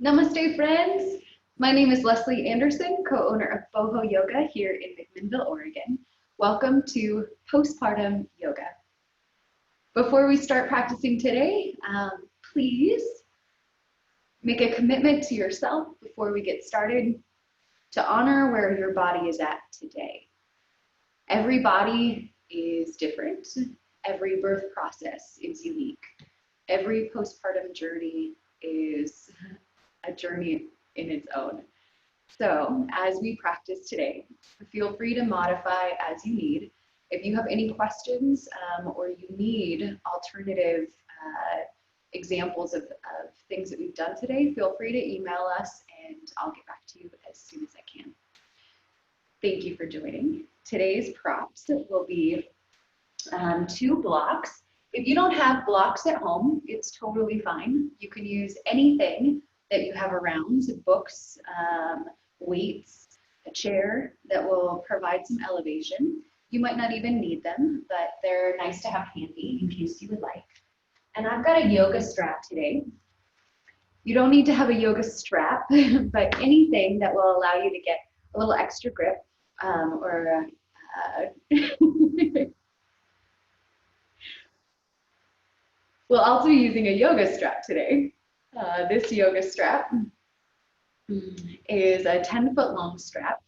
Namaste, friends. My name is Leslie Anderson, co-owner of Boho Yoga here in McMinnville, Oregon. Welcome to Postpartum Yoga. Before we start practicing today, please make a commitment to yourself before we get started to honor where your body is at today. Every body is different. Every birth process is unique. Every postpartum journey is a journey in its own. So as we practice today, feel free to modify as you need. If you have any questions or you need alternative examples of things that we've done today, feel free to email us and I'll get back to you as soon as I can. Thank you for joining. Today's props will be 2 blocks. If you don't have blocks at home, it's totally fine. You can use anything that you have around, books, weights, a chair that will provide some elevation. You might not even need them, but they're nice to have handy in case you would like. And I've got a yoga strap today. You don't need to have a yoga strap, but anything that will allow you to get a little extra grip We'll also be using a yoga strap today. This yoga strap is a 10-foot long strap.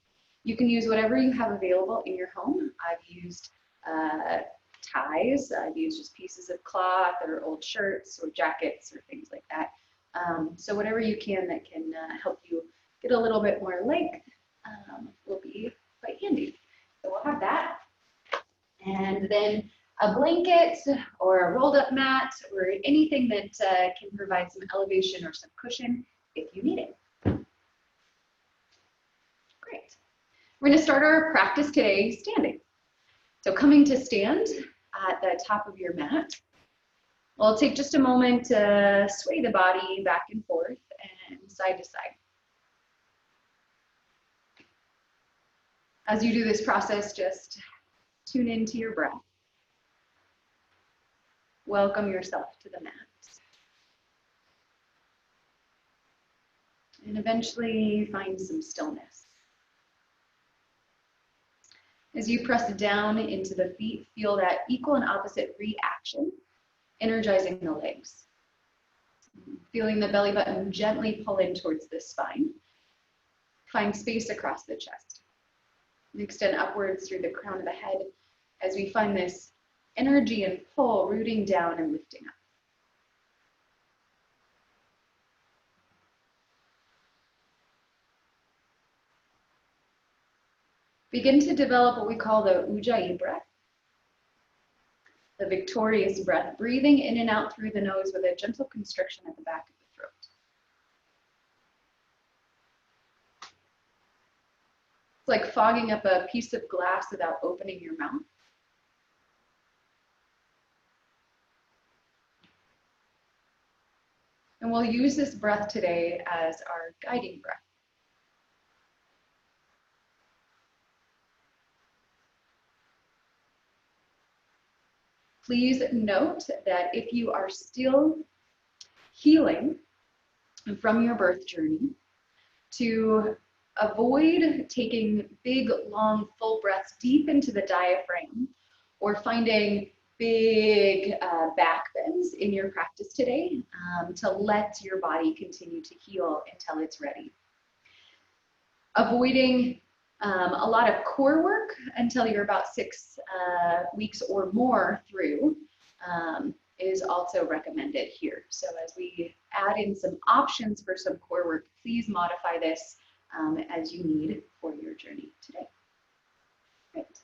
You can use whatever you have available in your home. I've used ties. I've used just pieces of cloth or old shirts or jackets or things like that. So whatever you can that can help you get a little bit more length will be quite handy. So we'll have that. And then a blanket or a rolled up mat or anything that can provide some elevation or some cushion if you need it. Great. We're going to start our practice today standing. So coming to stand at the top of your mat. We'll take just a moment to sway the body back and forth and side to side. As you do this process, just tune into your breath. Welcome yourself to the mat. And eventually find some stillness. As you press down into the feet, feel that equal and opposite reaction, energizing the legs. Feeling the belly button gently pull in towards the spine. Find space across the chest. And extend upwards through the crown of the head as we find this energy and pull rooting down and lifting up. Begin to develop what we call the Ujjayi breath, the victorious breath, breathing in and out through the nose with a gentle constriction at the back of the throat. It's like fogging up a piece of glass without opening your mouth. And we'll use this breath today as our guiding breath. Please note that if you are still healing from your birth journey, to avoid taking big, long, full breaths deep into the diaphragm or finding big back bends in your practice today, to let your body continue to heal until it's ready. Avoiding a lot of core work until you're about 6 weeks or more through is also recommended here. So as we add in some options for some core work, please modify this as you need for your journey today. Great.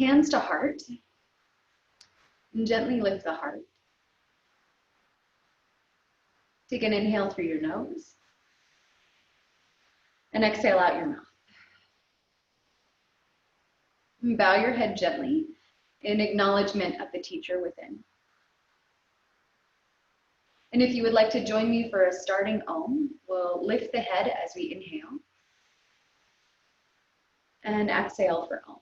Hands to heart. And gently lift the heart. Take an inhale through your nose. And exhale out your mouth. And bow your head gently in acknowledgement of the teacher within. And if you would like to join me for a starting Om, we'll lift the head as we inhale. And exhale for Om.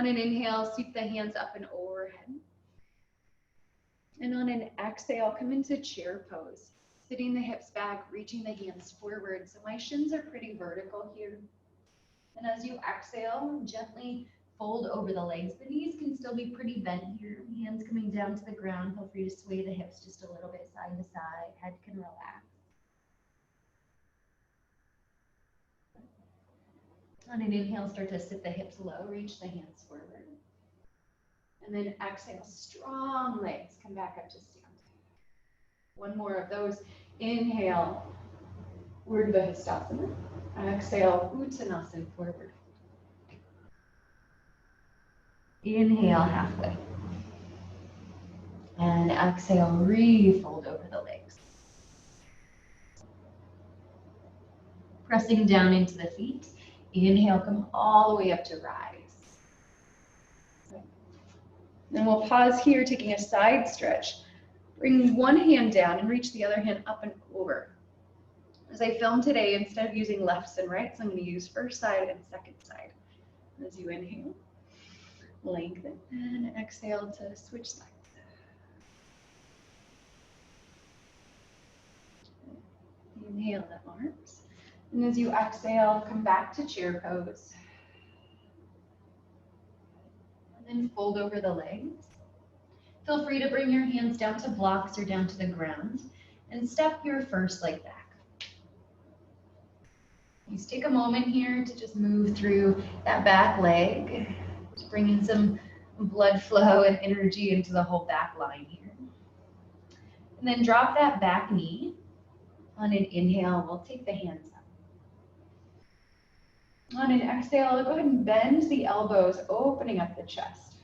an inhale, sweep the hands up and overhead. And on an exhale, come into chair pose, sitting the hips back, reaching the hands forward. So my shins are pretty vertical here. And as you exhale, gently fold over the legs. The knees can still be pretty bent here. Hands coming down to the ground. Feel free to sway the hips just a little bit side to side. Head can relax. On an inhale, start to sit the hips low, reach the hands forward. And then exhale, strong legs, come back up to stand. One more of those. Inhale, Urdhva Hastasana. Exhale, Uttanasana, forward. Inhale, halfway. And exhale, refold over the legs. Pressing down into the feet. Inhale, come all the way up to rise. Then we'll pause here, taking a side stretch. Bring one hand down and reach the other hand up and over. As I filmed today, instead of using lefts and rights, I'm going to use first side and second side. As you inhale, lengthen, and exhale to switch sides. Inhale the arms. And as you exhale, come back to chair pose. And then fold over the legs. Feel free to bring your hands down to blocks or down to the ground and step your first leg back. Just take a moment here to just move through that back leg, just bring in some blood flow and energy into the whole back line here. And then drop that back knee. On an inhale, we'll take the hands up. On an exhale, go ahead and bend the elbows, opening up the chest.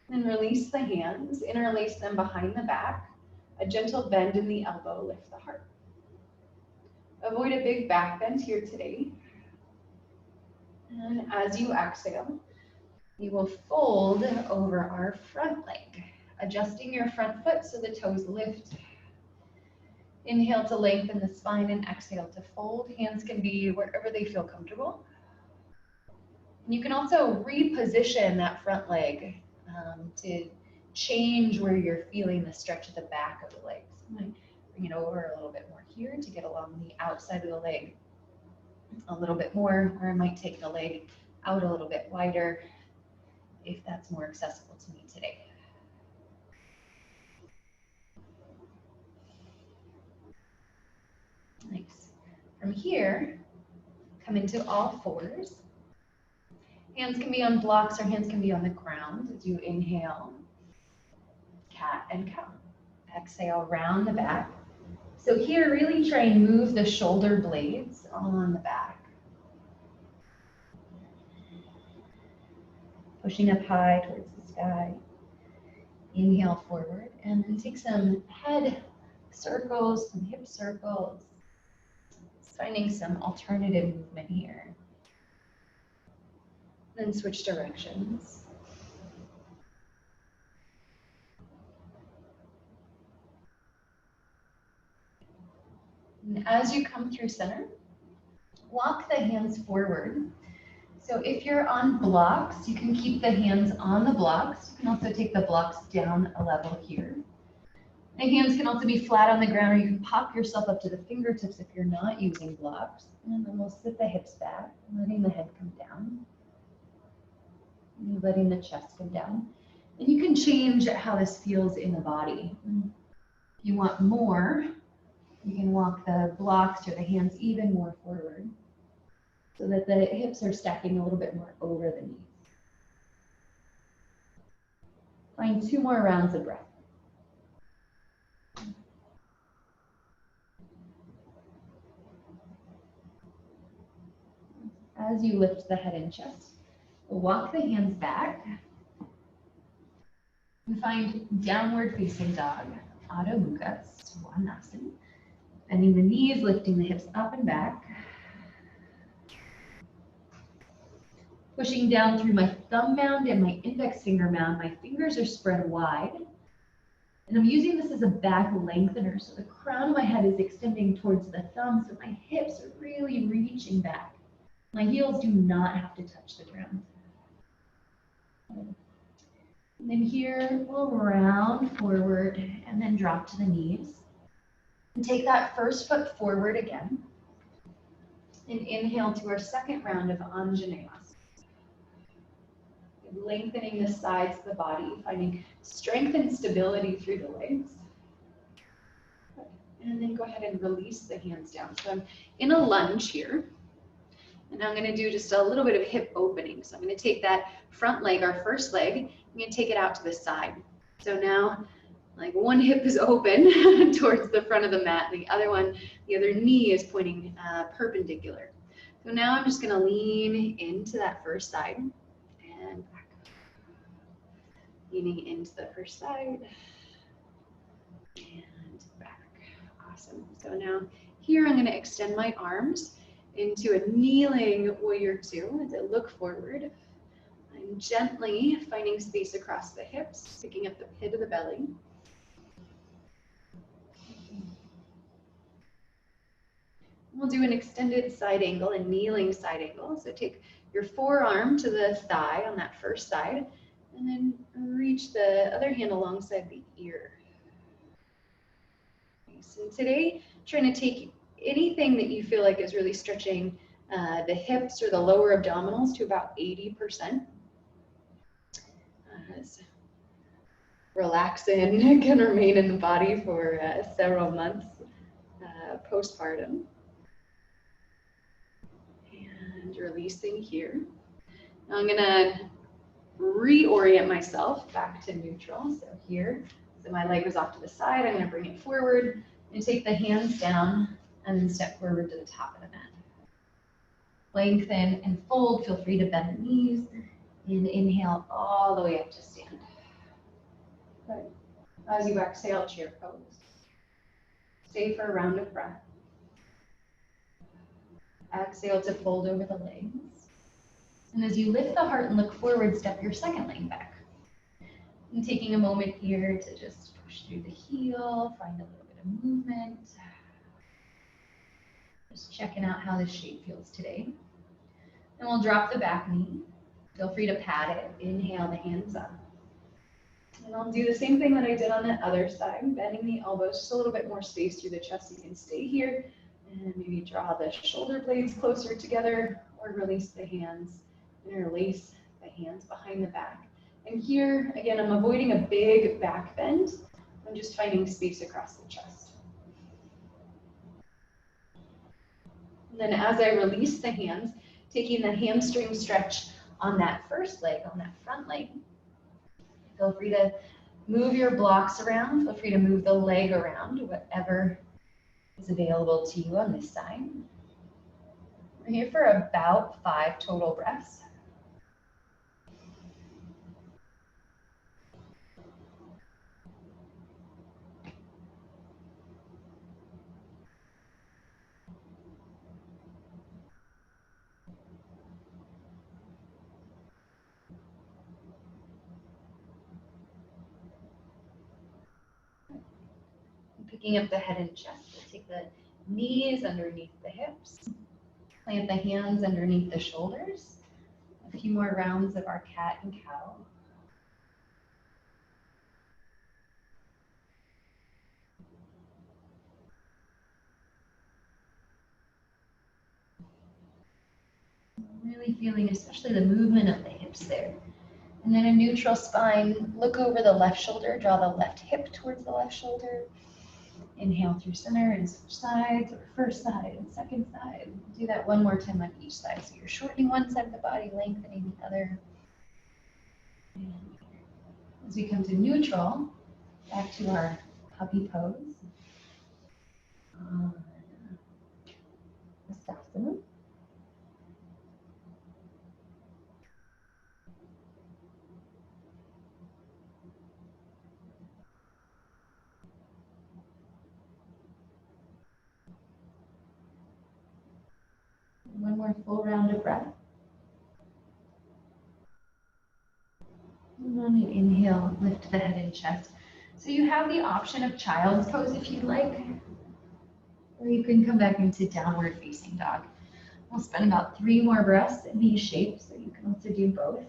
Then release the hands, interlace them behind the back. A gentle bend in the elbow, lift the heart. Avoid a big back bend here today. And as you exhale, you will fold over our front leg, adjusting your front foot so the toes lift. Inhale to lengthen the spine and exhale to fold. Hands can be wherever they feel comfortable. And you can also reposition that front leg to change where you're feeling the stretch of the back of the legs. I might bring it over a little bit more here to get along the outside of the leg a little bit more, or I might take the leg out a little bit wider if that's more accessible to me today. Nice. From here, come into all fours. Hands can be on blocks or hands can be on the ground as you inhale, cat and cow. Exhale, round the back. So here, really try and move the shoulder blades on the back. Pushing up high towards the sky. Inhale forward and then take some head circles, some hip circles. Finding some alternative movement here. Then switch directions. And as you come through center, walk the hands forward. So if you're on blocks, you can keep the hands on the blocks. You can also take the blocks down a level here. The hands can also be flat on the ground, or you can pop yourself up to the fingertips if you're not using blocks. And then we'll sit the hips back, letting the head come down. And letting the chest come down. And you can change how this feels in the body. If you want more, you can walk the blocks or the hands even more forward so that the hips are stacking a little bit more over the knees. Find 2 more rounds of breath. As you lift the head and chest, walk the hands back and find downward facing dog, Adho Mukha Svanasana. Bending the knees, lifting the hips up and back. Pushing down through my thumb mound and my index finger mound. My fingers are spread wide. And I'm using this as a back lengthener, so the crown of my head is extending towards the thumb, so my hips are really reaching back. My heels do not have to touch the ground. And then here, we'll round forward and then drop to the knees. And take that first foot forward again. And inhale to our second round of Anjaneyasana. Lengthening the sides of the body, finding strength and stability through the legs. And then go ahead and release the hands down. So I'm in a lunge here. And I'm going to do just a little bit of hip opening. So I'm going to take that front leg, our first leg, I'm going to take it out to the side. So now, like one hip is open towards the front of the mat, the other knee is pointing perpendicular. So now I'm just going to lean into that first side and back. Leaning into the first side and back. Awesome. So now here I'm going to extend my arms into a kneeling warrior two as I look forward. I'm gently finding space across the hips, picking up the pit of the belly. We'll do an extended side angle, a kneeling side angle. So take your forearm to the thigh on that first side, and then reach the other hand alongside the ear. So today, trying to take anything that you feel like is really stretching the hips or the lower abdominals to about 80%. Relaxin can remain in the body for several months postpartum. And releasing here. Now I'm gonna reorient myself back to neutral. So here, so my leg was off to the side, I'm gonna bring it forward and take the hands down and then step forward to the top of the mat. Lengthen and fold, feel free to bend the knees, and inhale all the way up to stand. Good. As you exhale, chair pose. Stay for a round of breath. Exhale to fold over the legs. And as you lift the heart and look forward, step your second leg back. And taking a moment here to just push through the heel, find a little bit of movement. Just checking out how this shape feels today. And we'll drop the back knee. Feel free to pat it. Inhale the hands up. And I'll do the same thing that I did on the other side, bending the elbows, just a little bit more space through the chest. You can stay here and maybe draw the shoulder blades closer together or release the hands, interlace the hands behind the back. And here, again, I'm avoiding a big back bend. I'm just finding space across the chest. And then as I release the hands, taking the hamstring stretch on that first leg, on that front leg. Feel free to move your blocks around. Feel free to move the leg around, whatever is available to you on this side. We're here for about 5 total breaths. Picking up the head and chest, we'll take the knees underneath the hips, plant the hands underneath the shoulders. A few more rounds of our cat and cow. Really feeling especially the movement of the hips there. And then a neutral spine, look over the left shoulder, draw the left hip towards the left shoulder. Inhale through center and switch sides, or first side and second side. Do that one more time on each side. So you're shortening one side of the body, lengthening the other. And as we come to neutral, back to our puppy pose. Hastasana. One more full round of breath. And then you inhale, lift the head and chest. So you have the option of child's pose if you'd like, or you can come back into downward facing dog. We'll spend about 3 more breaths in these shapes, so you can also do both.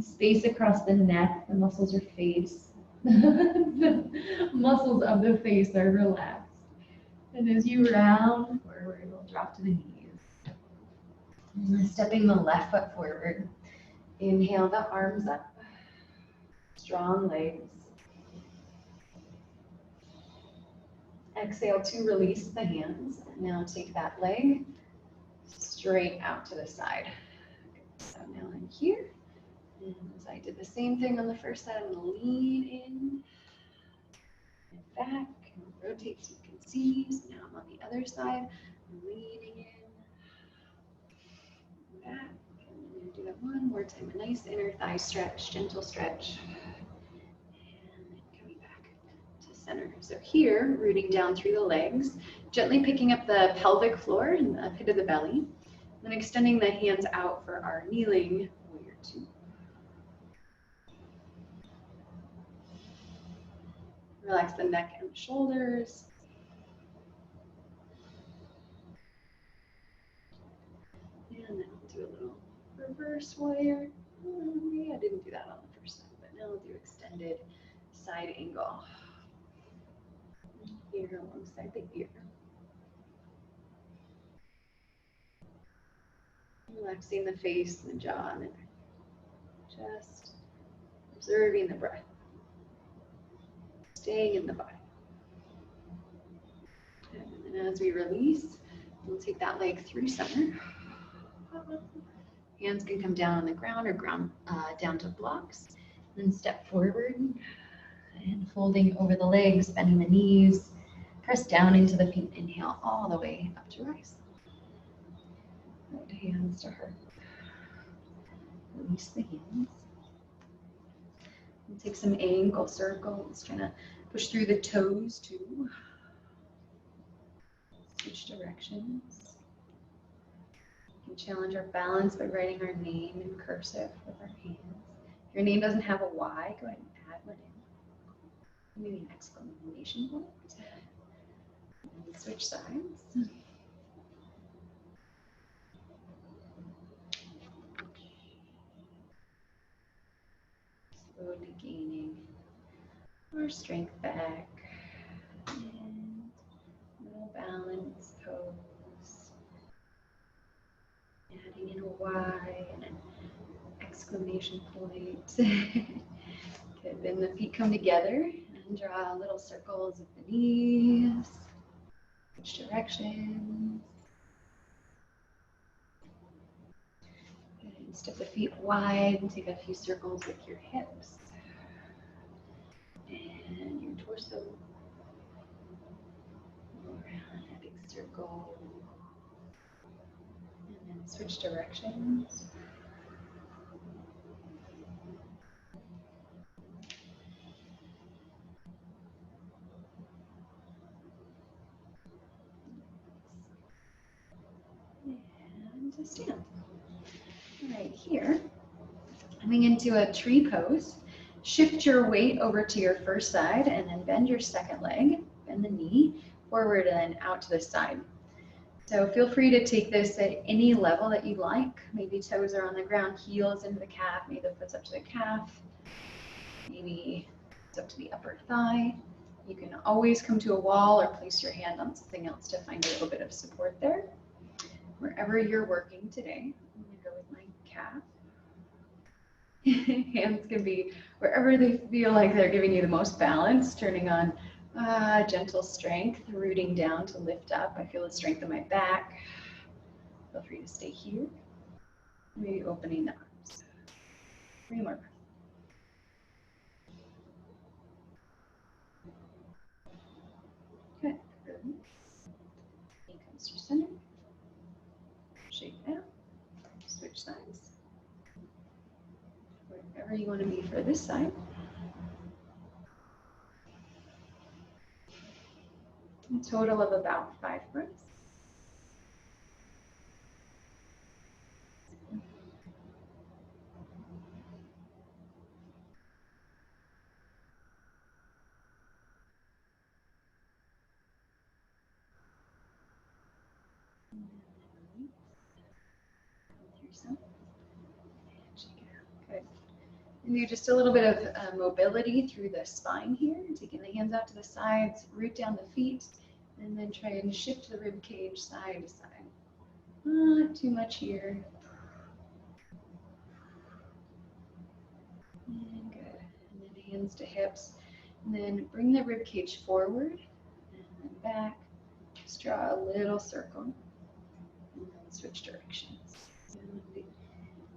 Space across the neck, the muscles are face. The muscles of the face are relaxed. And as you round forward, we'll drop to the knees. And stepping the left foot forward. Inhale the arms up. Strong legs. Exhale to release the hands. Now take that leg straight out to the side. So now I'm here. And as I did the same thing on the first side, I'm going to lean in and back and rotate so you can see. So now I'm on the other side. I'm leaning in, back. And I'm going to do that one more time. A nice inner thigh stretch, gentle stretch. And then coming back to center. So here, rooting down through the legs, gently picking up the pelvic floor and the pit of the belly. Then extending the hands out for our kneeling warrior two. Relax the neck and the shoulders. And then I'll do a little reverse warrior. Maybe I didn't do that on the first time, but now I'll do extended side angle. Here alongside the ear. Relaxing the face and the jaw and the neck. Just observing the breath. Staying in the body. And then as we release, we'll take that leg through center. Hands can come down on the ground or ground down to blocks. Then step forward and folding over the legs, bending the knees. Press down into the feet. Inhale all the way up to rise. Right hands to heart. Release the hands. And take some ankle circles, trying to push through the toes too. Switch directions. We can challenge our balance by writing our name in cursive with our hands. If your name doesn't have a Y, go ahead and add one in. Maybe an exclamation point. And switch sides. Slowly gaining our strength back. And little balance pose. Adding in a Y and an exclamation point. Good. Then the feet come together and draw little circles of the knees. Switch directions. And step the feet wide and take a few circles with your hips and your torso. Around a big circle. And then switch directions. And to stand. Right here, coming into a tree pose, shift your weight over to your first side and then bend your second leg, bend the knee forward and then out to the side. So feel free to take this at any level that you like. Maybe toes are on the ground, heels into the calf, maybe the foot's up to the calf, maybe it's up to the upper thigh. You can always come to a wall or place your hand on something else to find a little bit of support there. Wherever you're working today, I'm going to go with my calf. Hands can be wherever they feel like they're giving you the most balance, turning on gentle strength, rooting down to lift up. I feel the strength in my back. Feel free to stay here. Maybe opening the arms. 3 more breaths. Good. Release. Knee comes to center. Shake it out. Switch sides. Wherever you want to be for this side. A total of about 5 breaths. Good. And do just a little bit of mobility through the spine here, taking the hands out to the sides, root down the feet, and then try and shift the rib cage side to side. Not too much here. And good. And then hands to hips. And then bring the rib cage forward and then back. Just draw a little circle. And then switch directions.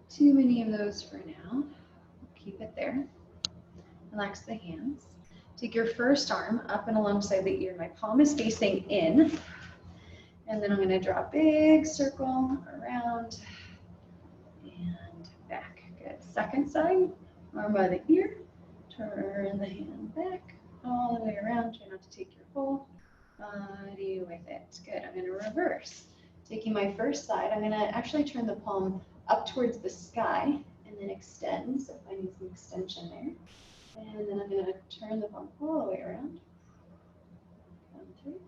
Too many of those for now. Keep it there. Relax the hands. Take your first arm up and alongside the ear. My palm is facing in. And then I'm going to draw a big circle around and back. Good. Second side, arm by the ear. Turn the hand back all the way around. Try not to take your whole body with it. Good. I'm going to reverse. Taking my first side, I'm going to actually turn the palm up towards the sky and then extend. So finding some extension there. And then I'm going to turn the palm all the way around. Come through.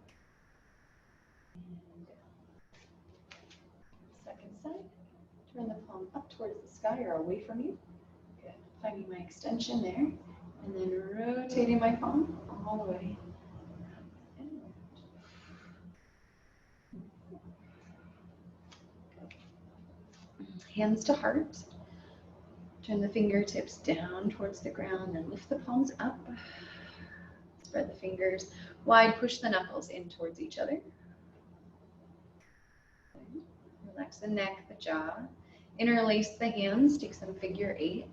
And down. Second side. Turn the palm up towards the sky or away from you. Good. Finding my extension there. And then rotating my palm all the way. Hands to heart. Turn the fingertips down towards the ground and lift the palms up. Spread the fingers wide, push the knuckles in towards each other. Relax the neck, the jaw. Interlace the hands, take some figure eights.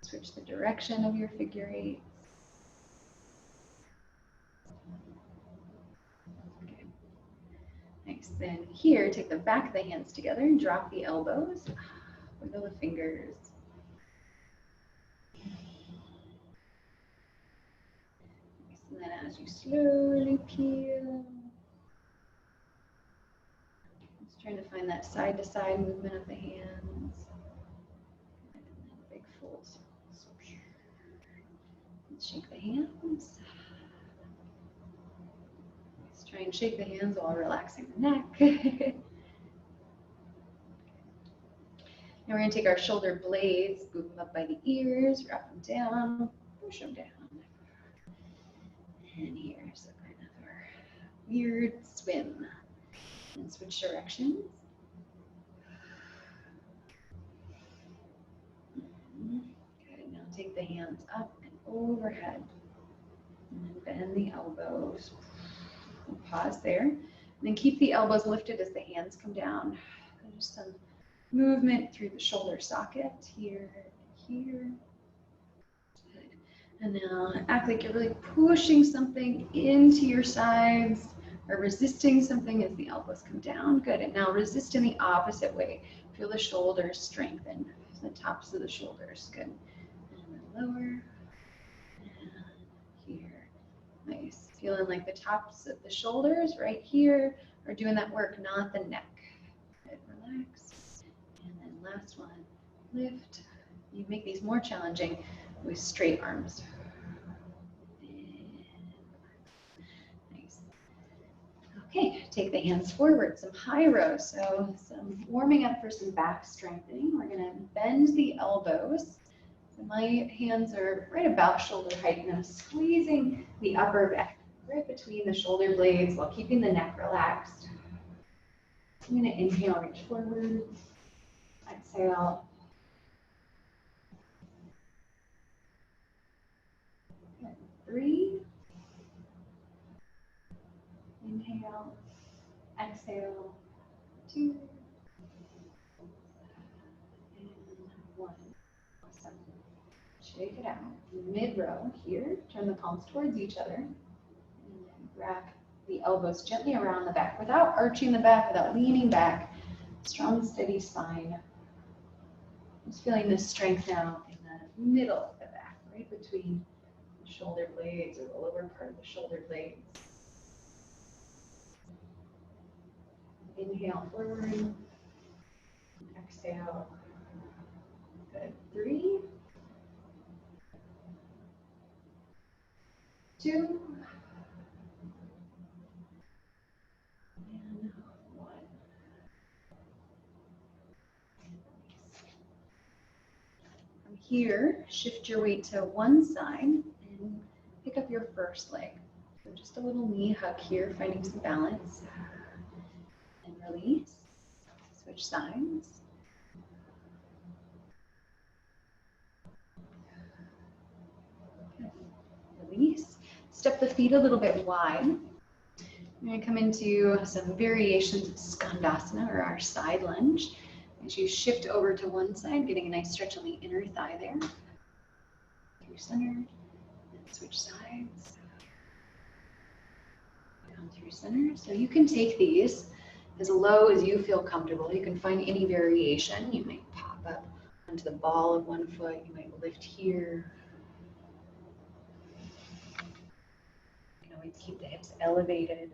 Switch the direction of your figure eights. Okay. Nice. Then here, take the back of the hands together and drop the elbows. Wiggle the fingers. And then as you slowly peel, just trying to find that side-to-side movement of the hands. And then big folds. And shake the hands. Just try and shake the hands while relaxing the neck. Now we're going to take our shoulder blades, move them up by the ears, wrap them down, push them down. And here's a kind of our weird swim. And switch directions. Good. Now take the hands up and overhead. And then bend the elbows. And pause there. And then keep the elbows lifted as the hands come down. There's some movement through the shoulder socket here, here. Good. And now act like you're really pushing something into your sides or resisting something as the elbows come down. Good. And now resist in the opposite way. Feel the shoulders strengthen, the tops of the shoulders. Good. And then lower. And here. Nice. Feeling like the tops of the shoulders right here are doing that work, not the neck. Good. Relax. Last one, lift. You make these more challenging with straight arms. Nice. Okay, take the hands forward, some high row. So some warming up for some back strengthening. We're gonna bend the elbows. So my hands are right about shoulder height and I'm squeezing the upper back right between the shoulder blades while keeping the neck relaxed. I'm gonna inhale, reach forward. Exhale. Good. 3. Inhale. Exhale. 2. And 1. Awesome. Shake it out. Mid row here. Turn the palms towards each other. And then wrap the elbows gently around the back without arching the back, without leaning back. Strong, steady spine. Just feeling this strength now in the middle of the back, right between the shoulder blades or the lower part of the shoulder blades. Inhale forward. Exhale. Good. 3, 2, and 1. Here, shift your weight to one side and pick up your first leg. So just a little knee hug here, finding some balance. And release. Switch sides. Release. Step the feet a little bit wide. We're going to come into some variations of Skandasana, or our side lunge. As you shift over to one side, getting a nice stretch on the inner thigh there. Through center, and switch sides. Down through center. So you can take these as low as you feel comfortable. You can find any variation. You might pop up onto the ball of one foot. You might lift here. You can always keep the hips elevated.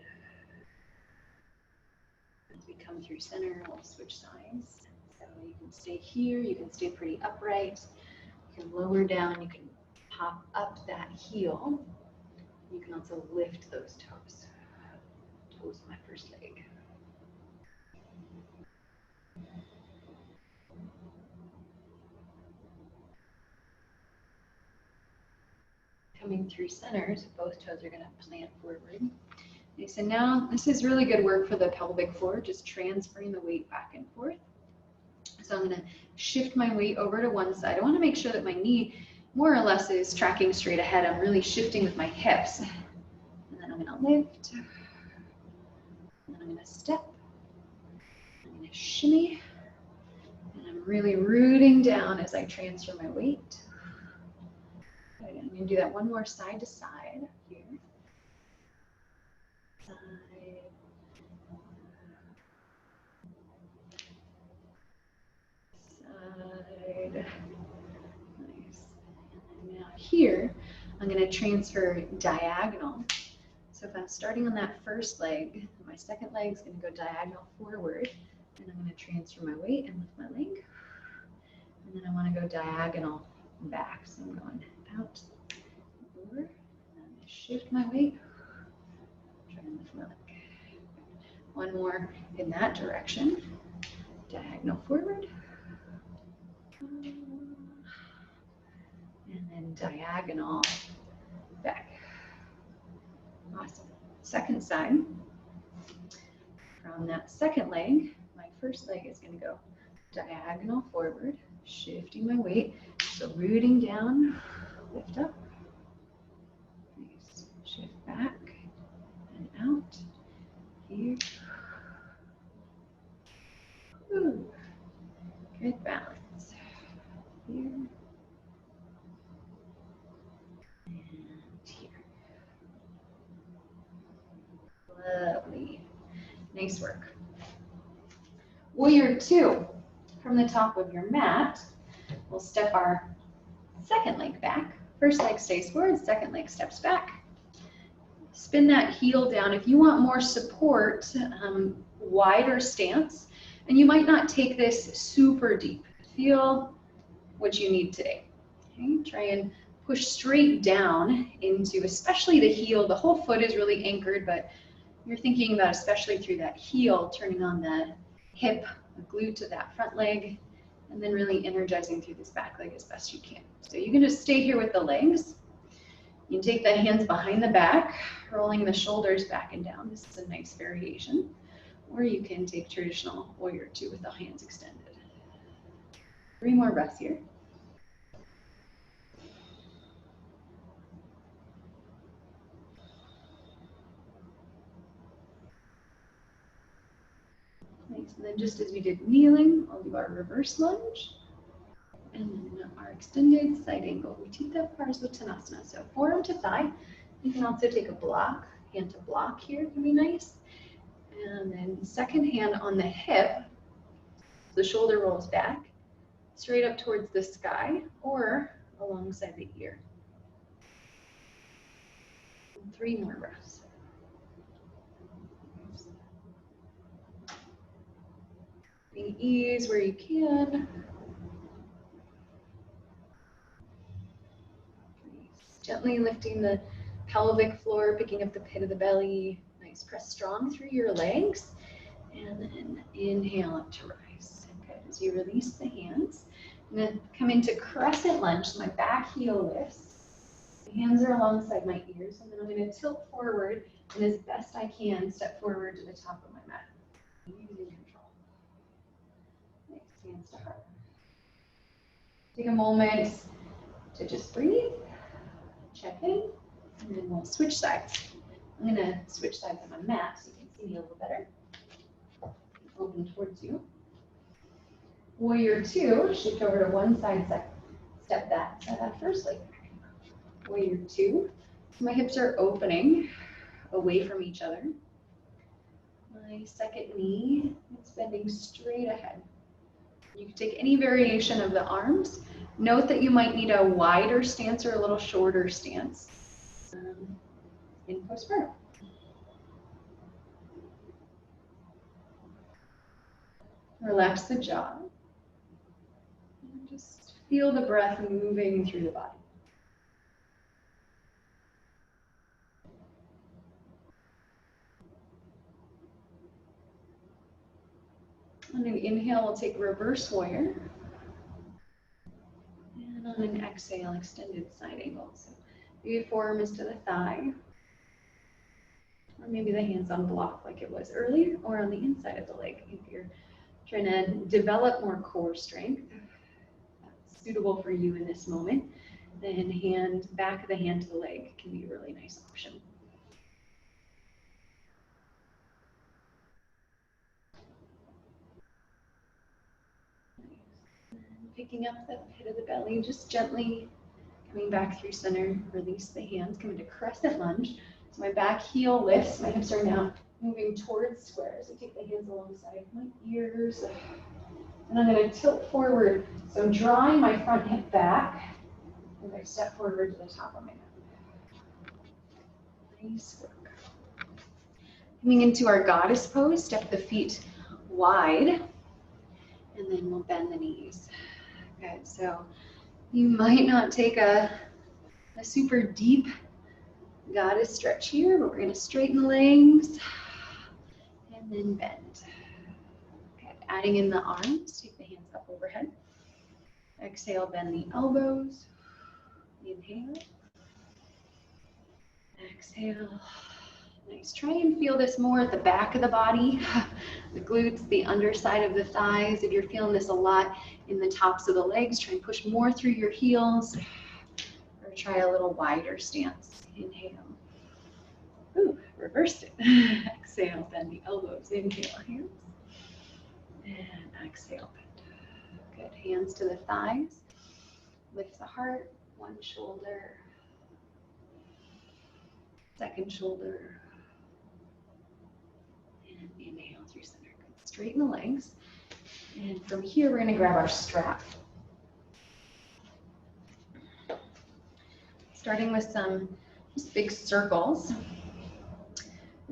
As we come through center, we'll switch sides. So you can stay here. You can stay pretty upright. You can lower down. You can pop up that heel. You can also lift those toes. Toes on my first leg. Coming through center, so both toes are going to plant forward. Okay, so now this is really good work for the pelvic floor, just transferring the weight back and forth. So I'm going to shift my weight over to one side. I want to make sure that my knee more or less is tracking straight ahead. I'm really shifting with my hips. And then I'm going to lift. And then I'm going to step. I'm going to shimmy. And I'm really rooting down as I transfer my weight. I'm going to do that one more side to side here. Side. Side. Nice. And then now here, I'm going to transfer diagonal. So if I'm starting on that first leg, my second leg is going to go diagonal forward. And I'm going to transfer my weight and lift my leg. And then I want to go diagonal back. So I'm going out, over, and I'm going to shift my weight. Try and lift my leg. One more in that direction. Diagonal forward. And then diagonal back. Awesome. Second side. From that second leg, my first leg is going to go diagonal forward, shifting my weight. So rooting down, lift up. Nice. Shift back and out. Here. Ooh. Good balance. Here. And here. Lovely. Nice work. Warrior 2. From the top of your mat, we'll step our second leg back. First leg stays forward, second leg steps back. Spin that heel down. If you want more support, wider stance, and you might not take this super deep. Feel what you need today. Okay? Try and push straight down into, especially the heel. The whole foot is really anchored, but you're thinking about, especially through that heel, turning on the hip, the glute to that front leg, and then really energizing through this back leg as best you can. So you can just stay here with the legs. You can take the hands behind the back, rolling the shoulders back and down. This is a nice variation. Or you can take traditional warrior 2 with the hands extended. 3 more breaths here. Nice. And then just as we did kneeling, I'll do our reverse lunge. And then our extended side angle Utthita Parsvottanasana. So forearm to thigh. You can also take a block, hand to block here can be nice. And then second hand on the hip. The shoulder rolls back, straight up towards the sky or alongside the ear. And 3 more breaths. Bring ease where you can. Gently lifting the pelvic floor, picking up the pit of the belly. Nice, press strong through your legs. And then inhale up to rise. Good. As you release the hands, I'm going to come into crescent lunge. So my back heel lifts. The hands are alongside my ears, and then I'm going to tilt forward and as best I can step forward to the top of my mat. Using control. Nice, hands to heart. Take a moment to just breathe, check in, and then we'll switch sides. I'm going to switch sides on my mat so you can see me a little better. Open towards you. Warrior two, shift over to one side, step that first leg back. Warrior two, so my hips are opening away from each other. My second knee is bending straight ahead. You can take any variation of the arms. Note that you might need a wider stance or a little shorter stance in postpartum. Relax the jaw. And just feel the breath moving through the body. On an inhale, we'll take reverse warrior. And on an exhale, extended side angle. So maybe forearm is to the thigh. Or maybe the hands on block like it was earlier, or on the inside of the leg if you're trying to develop more core strength. That's suitable for you in this moment. Then back of the hand to the leg can be a really nice option. Picking up the pit of the belly, just gently coming back through center, release the hands, come into crescent lunge. So my back heel lifts, my hips are now moving towards square. So take the hands alongside my ears. And I'm going to tilt forward. So I'm drawing my front hip back as I step forward to the top of my mat. Nice work. Coming into our goddess pose, step the feet wide, and then we'll bend the knees. Good, so you might not take a super deep goddess stretch here, but we're going to straighten the legs and then bend. Good, adding in the arms, take the hands up overhead. Exhale, bend the elbows. Inhale. Exhale. Nice. Try and feel this more at the back of the body, the glutes, the underside of the thighs. If you're feeling this a lot in the tops of the legs, try and push more through your heels, or try a little wider stance. Inhale. Ooh, reversed it. Exhale, bend the elbows. Inhale, hands. And exhale, bend. Good. Hands to the thighs. Lift the heart, one shoulder. Second shoulder. And inhale through center. Good. Straighten the legs. And from here, we're going to grab our strap. Starting with some just big circles.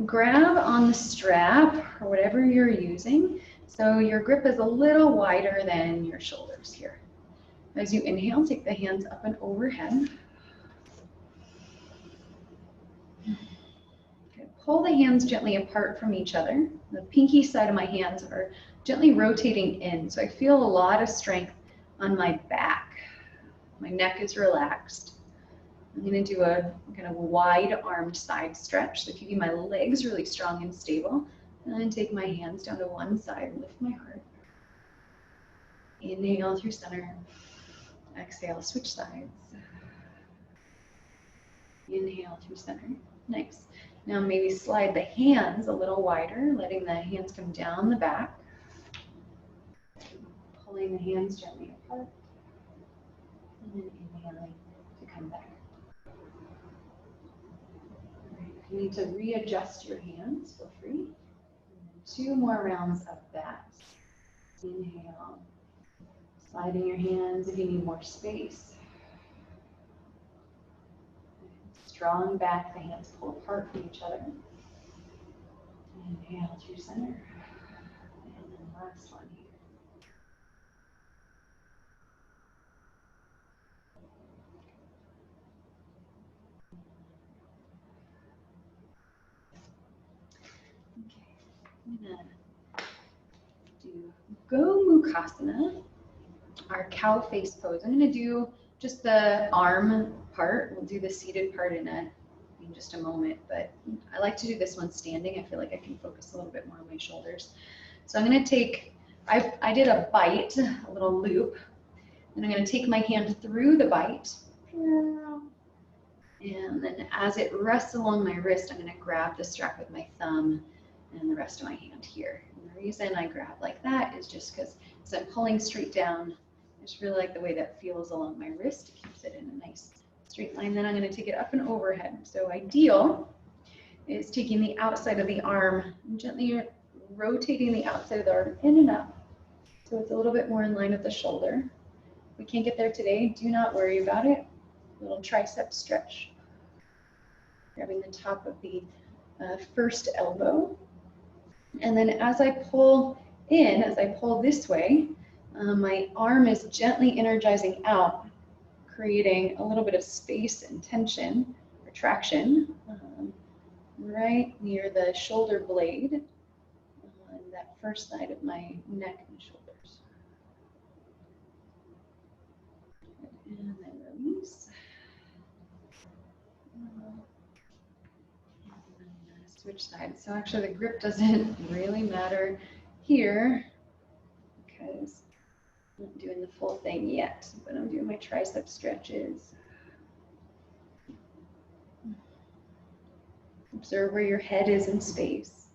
Grab on the strap or whatever you're using. So your grip is a little wider than your shoulders here. As you inhale, take the hands up and overhead. Okay, pull the hands gently apart from each other. The pinky side of my hands are gently rotating in, so I feel a lot of strength on my back. My neck is relaxed. I'm going to do a kind of wide-armed side stretch, so keeping my legs really strong and stable. And then take my hands down to one side, lift my heart. Inhale through center. Exhale, switch sides. Inhale through center. Nice. Now maybe slide the hands a little wider, letting the hands come down the back. Pulling the hands gently apart. And then inhaling to come back. If you need to readjust your hands, feel free. Two more rounds of that. Inhale. Sliding your hands if you need more space. Drawing back, the hands pull apart from each other. Inhale through center. And then last one here. Okay, I'm gonna do Gomukhasana, our cow face pose. I'm going to do just the arm part. We'll do the seated part in just a moment, but I like to do this one standing. I feel like I can focus a little bit more on my shoulders. So I'm going to take, I did a bite, a little loop, and I'm going to take my hand through the bite. And then as it rests along my wrist, I'm going to grab the strap with my thumb and the rest of my hand here. And the reason I grab like that is just because as I'm pulling straight down, I just really like the way that feels along my wrist. It keeps it in a nice straight line. Then I'm going to take it up and overhead. So ideal is taking the outside of the arm and gently rotating the outside of the arm in and up. So it's a little bit more in line with the shoulder. If we can't get there today, do not worry about it. A little tricep stretch. Grabbing the top of the first elbow. And then as I pull in, as I pull this way, my arm is gently energizing out, creating a little bit of space and tension, or traction, right near the shoulder blade on that first side of my neck and shoulders. And then release. Switch sides. So actually the grip doesn't really matter here because I'm not doing the full thing yet, but I'm doing my tricep stretches. Observe where your head is in space.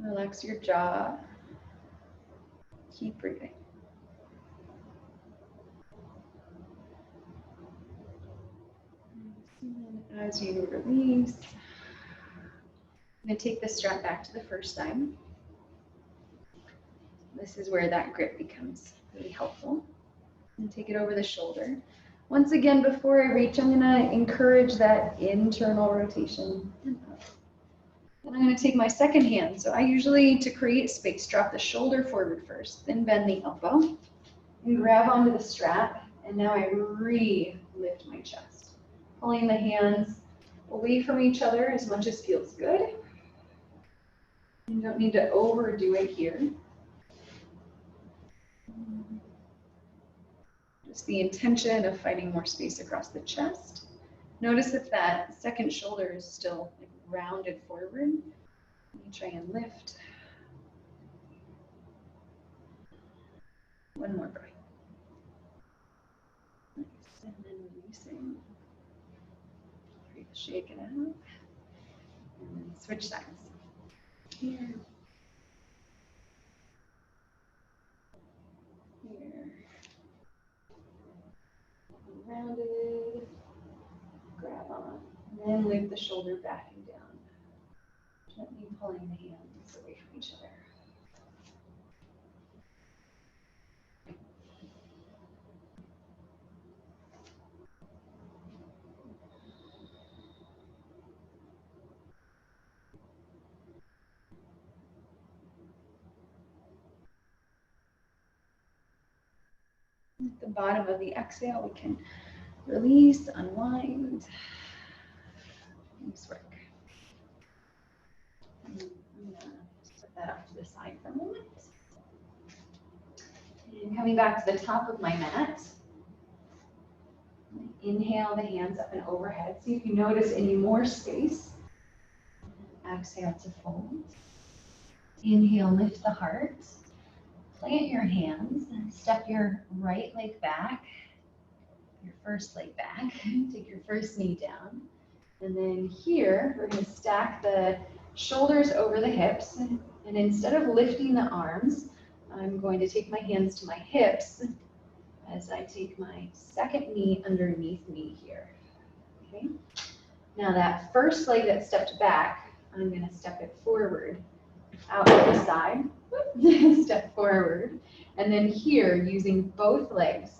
Relax your jaw. Keep breathing. And as you release, I'm going to take the strap back to the first side. This is where that grip becomes really helpful. And take it over the shoulder. Once again, before I reach, I'm going to encourage that internal rotation. And I'm going to take my second hand. So I usually, to create space, drop the shoulder forward first, then bend the elbow, and grab onto the strap. And now I re-lift my chest, pulling the hands away from each other as much as feels good. You don't need to overdo it here. Just the intention of finding more space across the chest. Notice if that second shoulder is still like rounded forward. Let me try and lift. One more breath. Nice. And then releasing. Shake it out. And then switch sides. Here. Here. Rounded. Grab on. And then lift the shoulder back and down. Gently pulling the hands away from each other. At the bottom of the exhale, we can release, unwind. Nice work. I'm going to put that off to the side for a moment. And coming back to the top of my mat, inhale the hands up and overhead. See if you notice any more space. Exhale to fold. Inhale, lift the heart. Plant your hands and step your right leg back, your first leg back. Take your first knee down. And then here, we're going to stack the shoulders over the hips. And instead of lifting the arms, I'm going to take my hands to my hips as I take my second knee underneath me here. Okay. Now that first leg that stepped back, I'm going to step it forward, out to the side, step forward, and then here using both legs.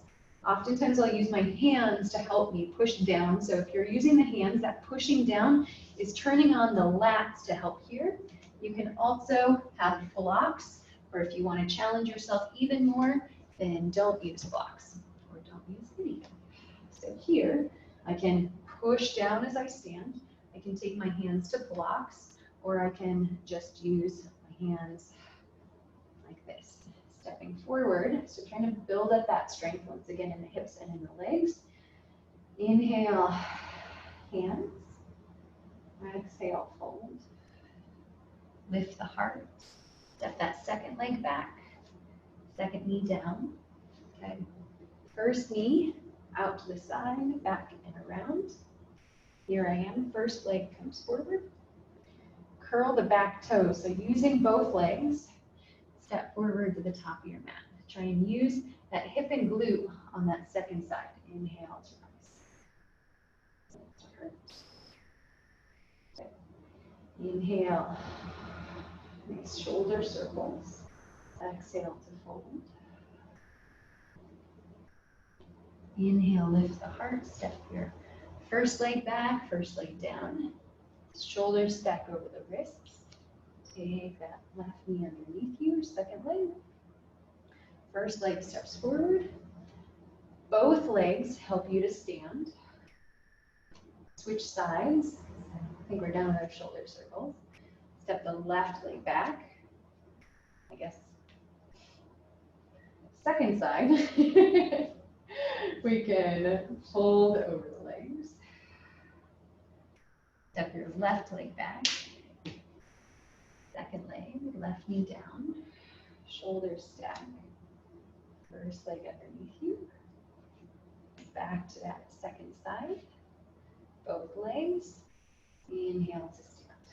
Oftentimes I'll use my hands to help me push down. So if you're using the hands, that pushing down is turning on the lats to help here. You can also have blocks, or if you want to challenge yourself even more, then don't use blocks or don't use anything. So here I can push down as I stand. I can take my hands to blocks, or I can just use my hands like this, stepping forward. So trying to build up that strength once again in the hips and in the legs. Inhale, hands. Exhale, fold. Lift the heart. Step that second leg back. Second knee down. Okay. First knee out to the side, back and around. Here I am. First leg comes forward. Curl the back toes. So using both legs, step forward to the top of your mat. Try and use that hip and glute on that second side. Inhale to rise. Okay. Inhale. Nice shoulder circles. Exhale to fold. Inhale, lift the heart, step your first leg back, first leg down. Shoulders stack over the wrists. Take that left knee underneath you, second leg. First leg steps forward. Both legs help you to stand. Switch sides. I think we're down with our shoulder circles. Step the left leg back. I guess. Second side. We can fold over the legs. Step your left leg back. Second leg, left knee down. Shoulders stack. First leg underneath you. Back to that second side. Both legs. Inhale to stand.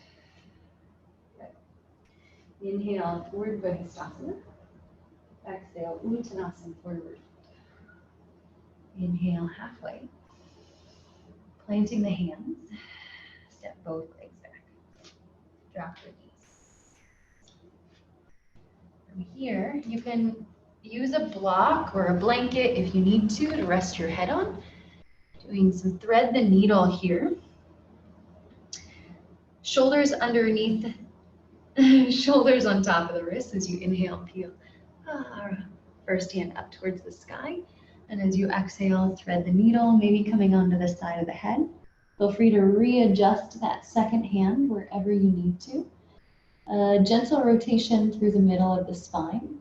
Good. Inhale, forward Budhisthasana. Exhale, Uttanasana, forward. Inhale, halfway. Planting the hands. Step both legs back. Drop your knees. From here, you can use a block or a blanket if you need to rest your head on. Doing some thread the needle here. Shoulders underneath, shoulders on top of the wrists as you inhale, peel. First hand up towards the sky. And as you exhale, thread the needle, maybe coming onto the side of the head. Feel free to readjust that second hand wherever you need to. A gentle rotation through the middle of the spine.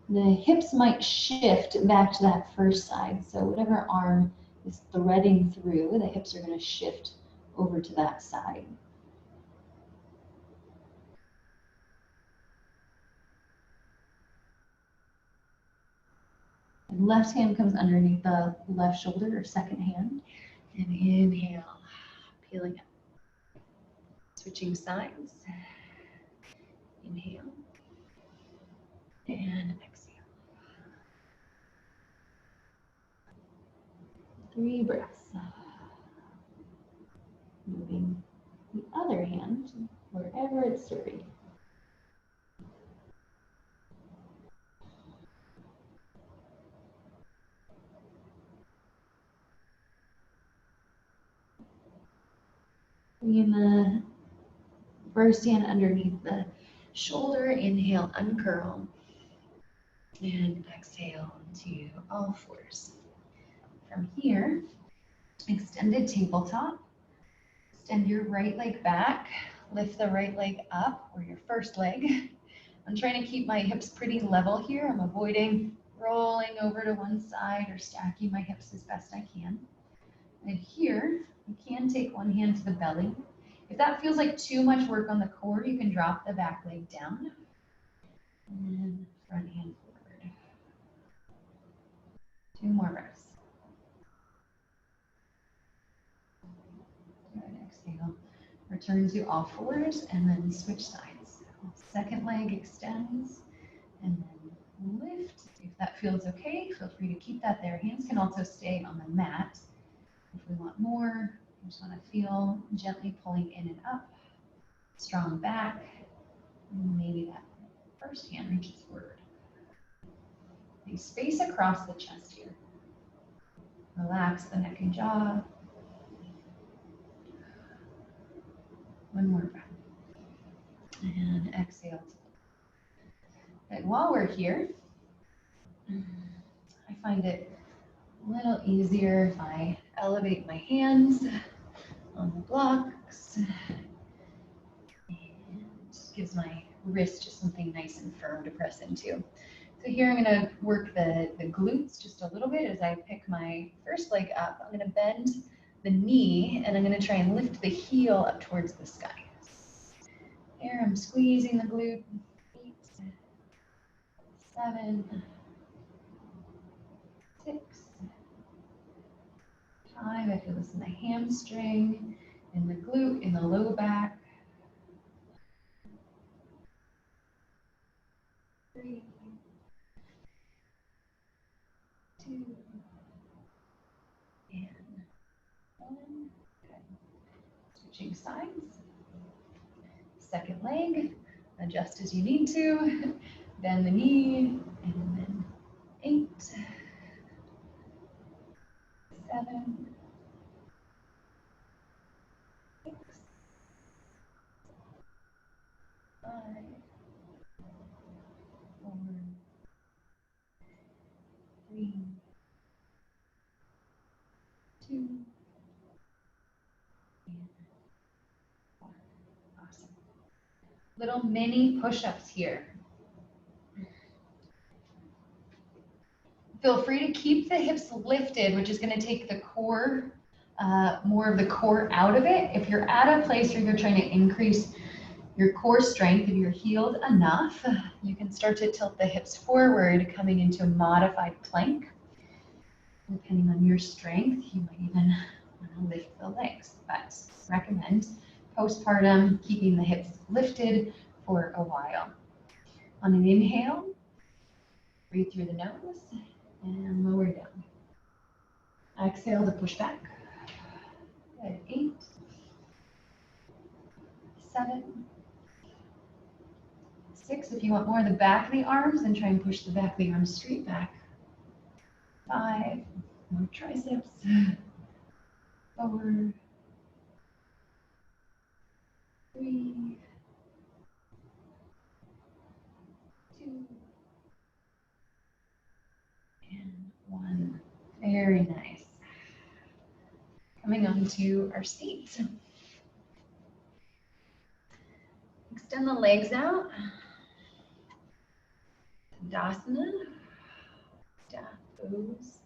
The hips might shift back to that first side. So whatever arm is threading through, the hips are going to shift over to that side. And left hand comes underneath the left shoulder or second hand. And inhale, peeling up. Switching sides. Inhale. And exhale. 3 breaths. Moving the other hand wherever it's serving. Bringing the first hand underneath the shoulder. Inhale, uncurl. And exhale to all fours. From here, extended tabletop. Extend your right leg back. Lift the right leg up, or your first leg. I'm trying to keep my hips pretty level here. I'm avoiding rolling over to one side or stacking my hips as best I can. And here, you can take one hand to the belly. If that feels like too much work on the core, you can drop the back leg down. And then front hand forward. 2 more breaths. Good, exhale. Return to all fours and then switch sides. Second leg extends and then lift. If that feels okay, feel free to keep that there. Hands can also stay on the mat. If we want more, we just want to feel gently pulling in and up. Strong back. And maybe that first hand reaches forward. Nice space across the chest here. Relax the neck and jaw. One more breath. And exhale. And while we're here, I find it a little easier if I elevate my hands on the blocks. And gives my wrist just something nice and firm to press into. So here I'm going to work the glutes just a little bit as I pick my first leg up. I'm going to bend the knee and I'm going to try and lift the heel up towards the sky. Here I'm squeezing the glute. 8, 7, 6, 5. I feel this in the hamstring, in the glute, in the low back. 3, 2, and 1. Okay. Switching sides. Second leg. Adjust as you need to. Bend the knee, and then 8, 7, 6, 5, 4, 3, 2, and 1. Awesome. Little mini push-ups here. Feel free to keep the hips lifted, which is going to take the core, more of the core out of it. If you're at a place where you're trying to increase your core strength, if you're healed enough, you can start to tilt the hips forward, coming into a modified plank. Depending on your strength, you might even want to lift the legs, but recommend postpartum, keeping the hips lifted for a while. On an inhale, breathe through the nose and lower down. Exhale to push back. Good. 8, 7, 6. If you want more of the back of the arms, then try and push the back of the arms straight back. 5, more triceps. 4, 3, 2, and 1. Very nice. Coming on to our seats. Extend the legs out. Tadasana. Staff pose.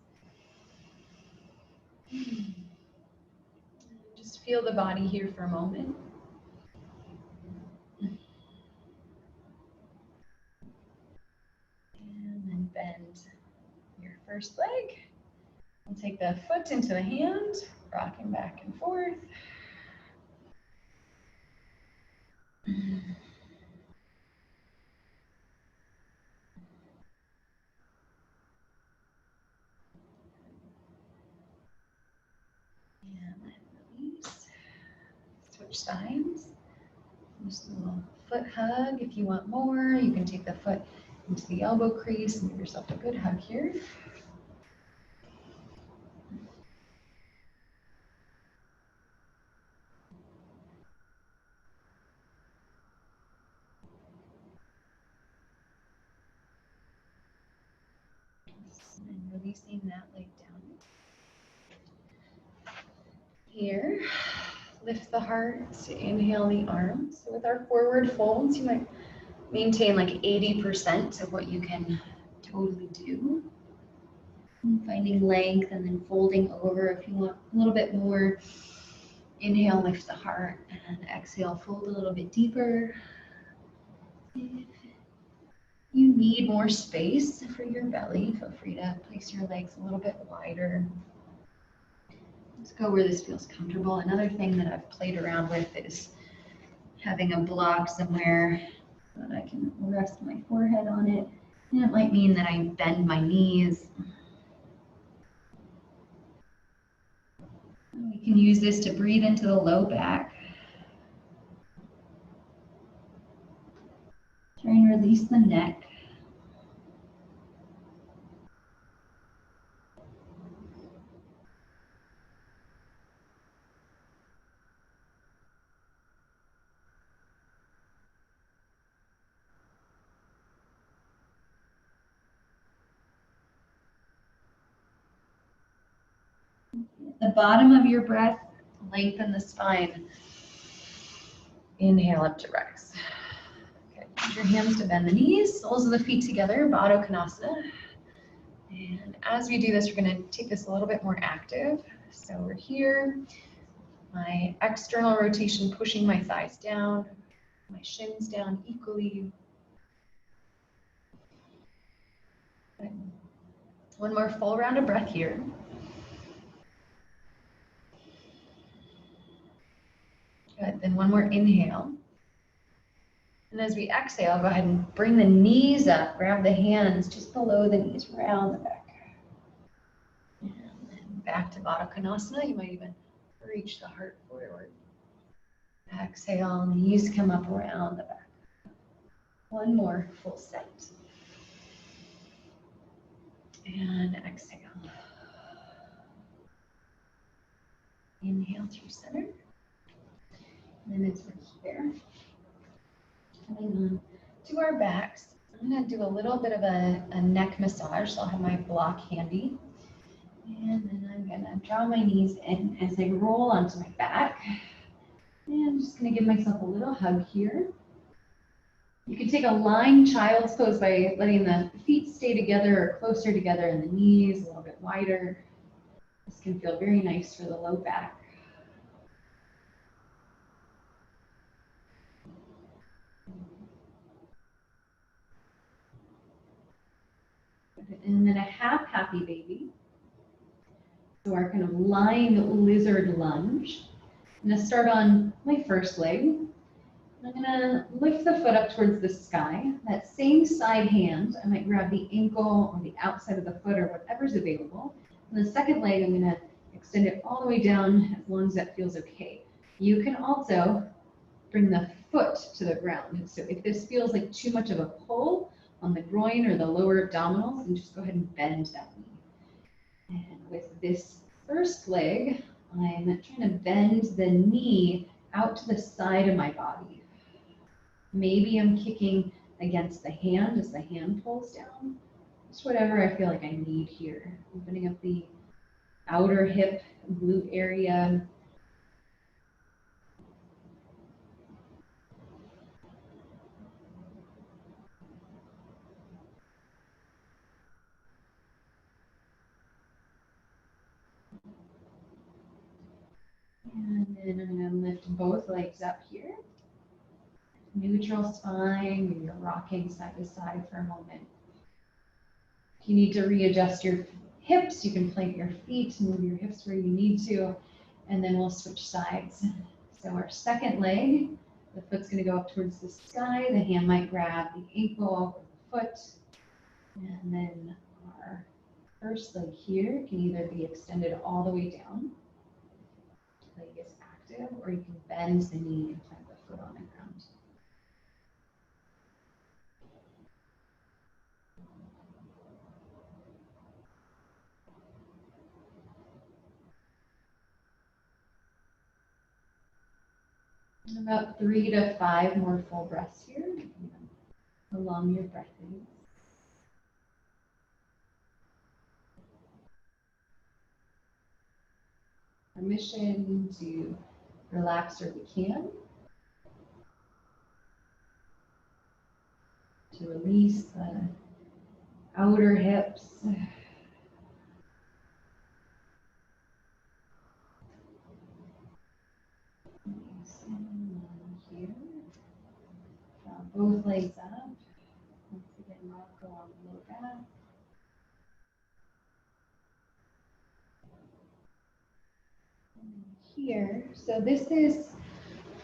Just feel the body here for a moment. And then bend your first leg. And take the foot into the hand, rocking back and forth. And then release. Switch sides. Just a little foot hug. If you want more, you can take the foot into the elbow crease and give yourself a good hug here. And releasing that leg down. Here, lift the heart, inhale the arms. So with our forward folds, you might maintain like 80% of what you can totally do. And finding length and then folding over if you want a little bit more. Inhale, lift the heart, and exhale, fold a little bit deeper. If you need more space for your belly, feel free to place your legs a little bit wider. Let's go where this feels comfortable. Another thing that I've played around with is having a block somewhere so that I can rest my forehead on it. And it might mean that I bend my knees. And we can use this to breathe into the low back. Try and release the neck. At the bottom of your breath, Lengthen the spine. Inhale up to Rex. Good. Use your hands to bend the knees, soles of the feet together, Baddha Konasana. And as we do this, we're going to take this a little bit more active. So we're here, my external rotation pushing my thighs down, my shins down equally. Good. One more full round of breath here. Good. Then one more inhale. And as we exhale, go ahead and bring the knees up, grab the hands just below the knees, round the back. And then back to Baddha Konasana. You might even reach the heart forward. Exhale, knees come up around the back. One more full set. And exhale. Inhale through center. And then it's right here. Coming on to our backs. I'm going to do a little bit of a neck massage. So I'll have my block handy. And then I'm going to draw my knees in as I roll onto my back. And I'm just going to give myself a little hug here. You can take a lying child's pose by letting the feet stay together or closer together and the knees a little bit wider. This can feel very nice for the low back. And then a half happy baby. So our kind of lying lizard lunge. I'm going to start on my first leg. I'm going to lift the foot up towards the sky. That same side hand, I might grab the ankle or the outside of the foot or whatever's available. And the second leg, I'm going to extend it all the way down as long as that feels okay. You can also bring the foot to the ground. So if this feels like too much of a pull on the groin or the lower abdominals, then just go ahead and bend that knee. And with this first leg, I'm trying to bend the knee out to the side of my body. Maybe I'm kicking against the hand as the hand pulls down. Just whatever I feel like I need here. Opening up the outer hip, glute area. And then I'm going to lift both legs up here. Neutral spine, maybe you're rocking side to side for a moment. If you need to readjust your hips, you can plant your feet, move your hips where you need to, and then we'll switch sides. So our second leg, the foot's going to go up towards the sky. The hand might grab the ankle or the foot. And then our first leg here can either be extended all the way down. The leg is active, or you can bend the knee and plant the foot on the ground. About 3 to 5 more full breaths here. Along your breathing. Permission to relax where we can. To release the outer hips. Here. Draw both legs up. Once again, rock along the low back. Here, so this is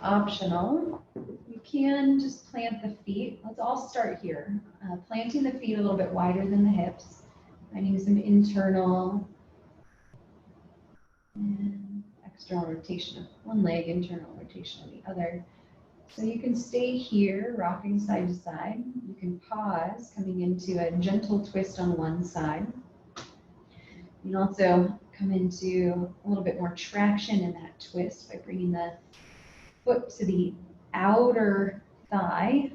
optional. You can just plant the feet. Let's all start here. Planting the feet a little bit wider than the hips. Finding some internal and external rotation of one leg, internal rotation of the other. So you can stay here, rocking side to side. You can pause, coming into a gentle twist on one side. You can also come into a little bit more traction in that twist by bringing the foot to the outer thigh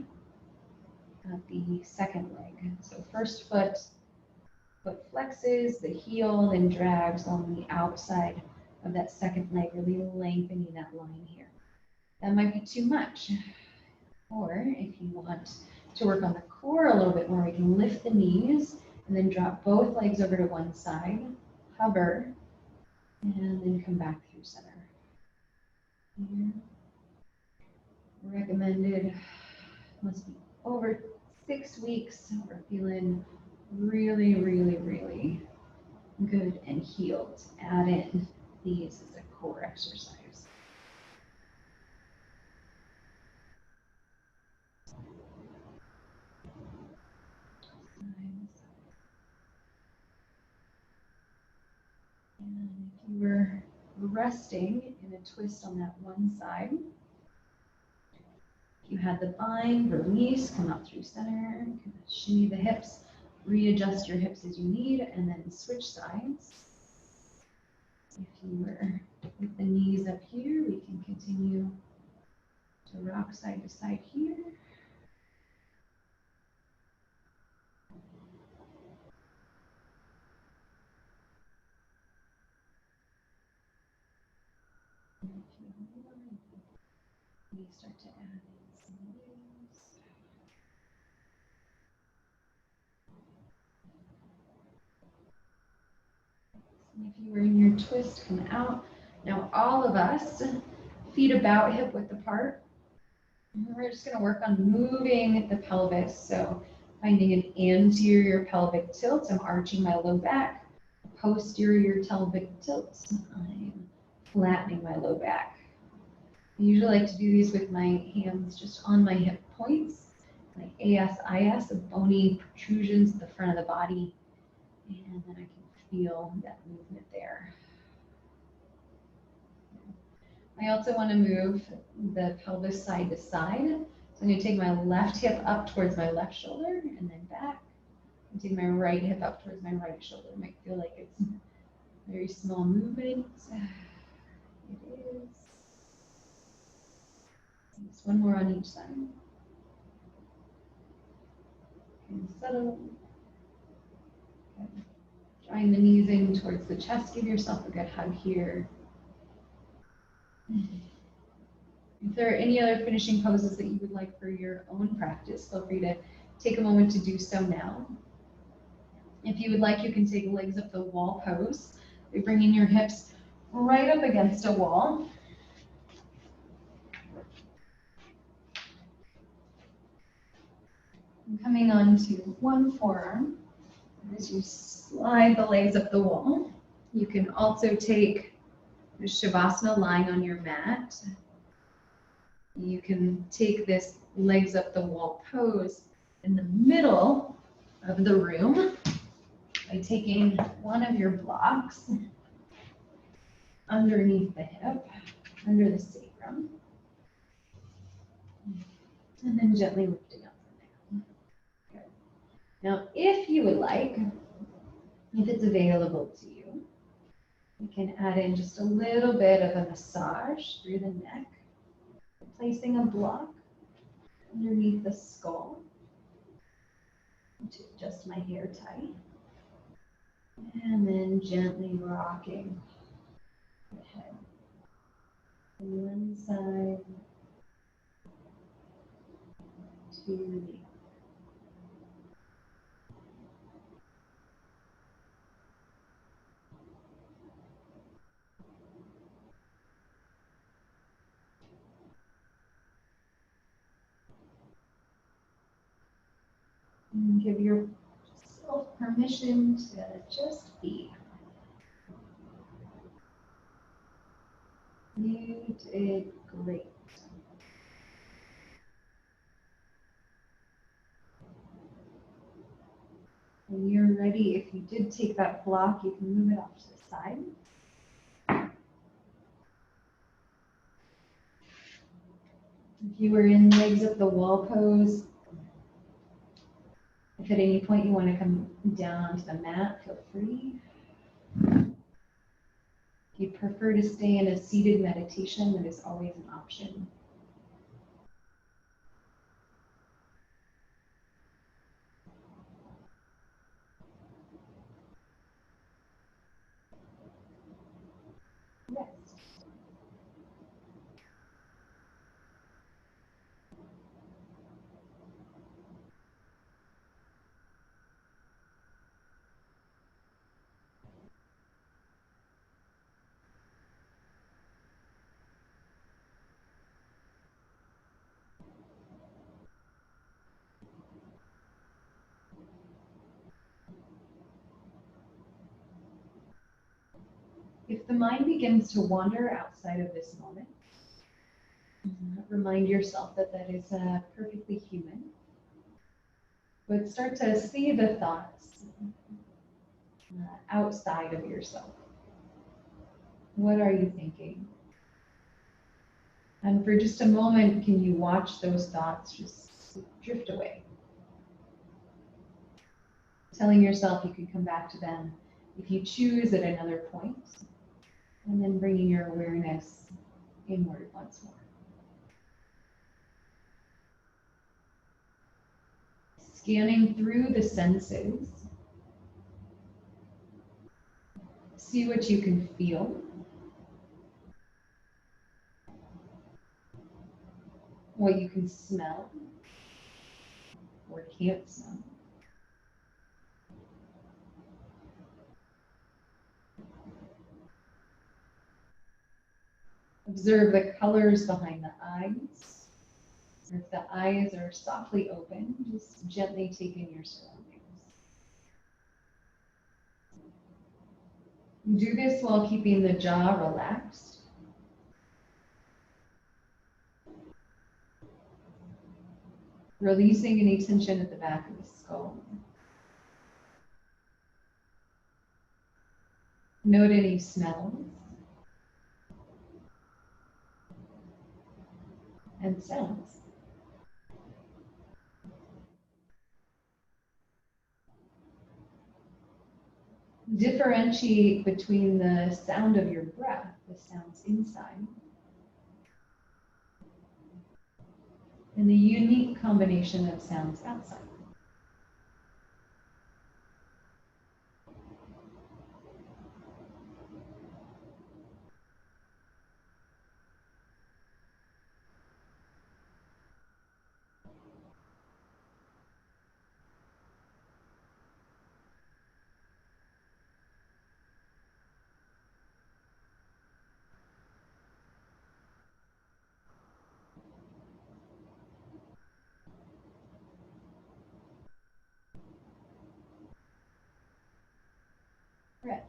of the second leg. So first foot flexes, the heel then drags on the outside of that second leg, really lengthening that line here. That might be too much. Or if you want to work on the core a little bit more, we can lift the knees and then drop both legs over to one side, hover, and then come back through center. Here. Recommended, must be over 6 weeks. We're feeling really, really, really good and healed. Add in these as a core exercise. And if you were resting in a twist on that one side, if you had the bind, release, come out through center, kind of shimmy the hips, readjust your hips as you need, and then switch sides. If you were with the knees up here, we can continue to rock side to side here. We start to add in some leaves. And if you were in your twist, come out. Now all of us, feet about hip width apart. And we're just going to work on moving the pelvis. So finding an anterior pelvic tilt. I'm arching my low back. Posterior pelvic tilt. I'm flattening my low back. I usually like to do these with my hands just on my hip points, like ASIS, of bony protrusions at the front of the body, and then I can feel that movement there. I also want to move the pelvis side to side. So I'm going to take my left hip up towards my left shoulder and then back. And take my right hip up towards my right shoulder. It might feel like it's a very small movement. It is. Just one more on each side. And settle. Okay. Drawing the knees in towards the chest. Give yourself a good hug here. If there are any other finishing poses that you would like for your own practice, feel free to take a moment to do so now. If you would like, you can take legs up the wall pose. You're bringing your hips right up against a wall. And coming onto one forearm as you slide the legs up the wall. You can also take the Shavasana lying on your mat. You can take this legs up the wall pose in the middle of the room by taking one of your blocks underneath the hip, under the sacrum, and then gently lifting up from there. Good. Now, if you would like, if it's available to you, you can add in just a little bit of a massage through the neck, placing a block underneath the skull to adjust my hair tie, and then gently rocking the head from one side to the other. And give yourself permission to just be. You did great. When you're ready, if you did take that block, you can move it off to the side. If you were in legs up the wall pose, if at any point you want to come down onto the mat, feel free. If you prefer to stay in a seated meditation, that is always an option. if the mind begins to wander outside of this moment, remind yourself that that is perfectly human. But start to see the thoughts outside of yourself. What are you thinking? And for just a moment, can you watch those thoughts just drift away? Telling yourself you can come back to them if you choose at another point, and then bringing your awareness inward once more. Scanning through the senses, see what you can feel. What you can smell or can't smell. Observe the colors behind the eyes. Or if the eyes are softly open, just gently take in your surroundings. Do this while keeping the jaw relaxed. Releasing any tension at the back of the skull. Note any smells and sounds. Differentiate between the sound of your breath, the sounds inside, and the unique combination of sounds outside. Rest.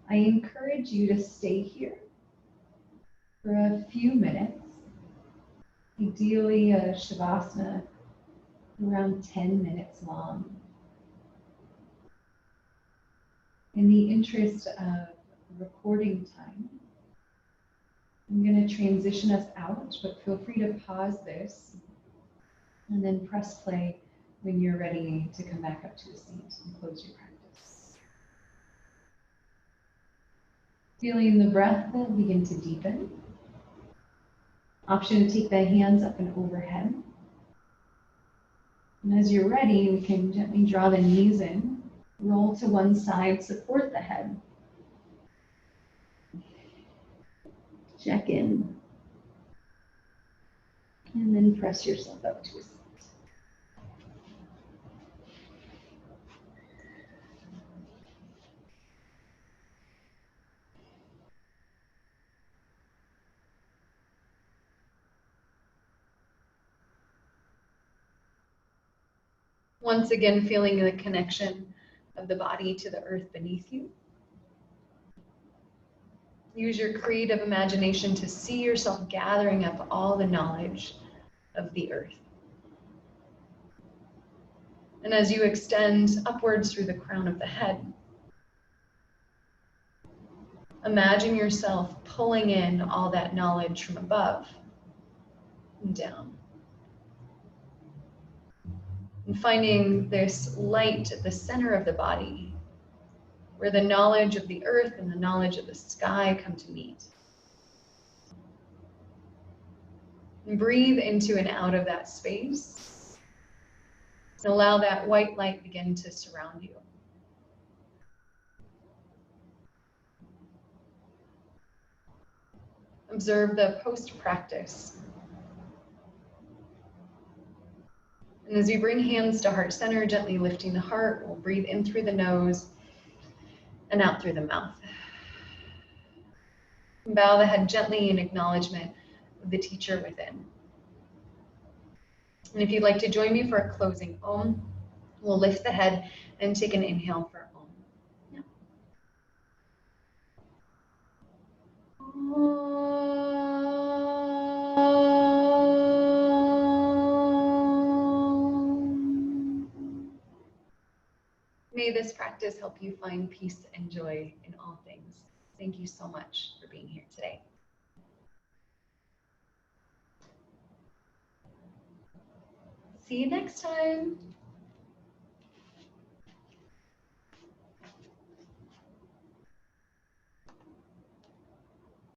I encourage you to stay here for a few minutes, ideally a Shavasana around 10 minutes long. In the interest of recording time, I'm going to transition us out, but feel free to pause this and then press play when you're ready to come back up to a seat and close your practice. Feeling the breath begin to deepen. Option to take the hands up and overhead. And as you're ready, we can gently draw the knees in, roll to one side, support the head. Check in. And then press yourself up to a seat. Once again, feeling the connection of the body to the earth beneath you. Use your creative imagination to see yourself gathering up all the knowledge of the earth. And as you extend upwards through the crown of the head, imagine yourself pulling in all that knowledge from above and down. And finding this light at the center of the body, where the knowledge of the earth and the knowledge of the sky come to meet. And breathe into and out of that space. And allow that white light begin to surround you. Observe the post-practice. And as you bring hands to heart center, gently lifting the heart, we'll breathe in through the nose and out through the mouth. Bow the head gently in acknowledgement of the teacher within. And if you'd like to join me for a closing Om, we'll lift the head and take an inhale for Om. Yeah. May this practice help you find peace and joy in all things. Thank you so much for being here today. See you next time.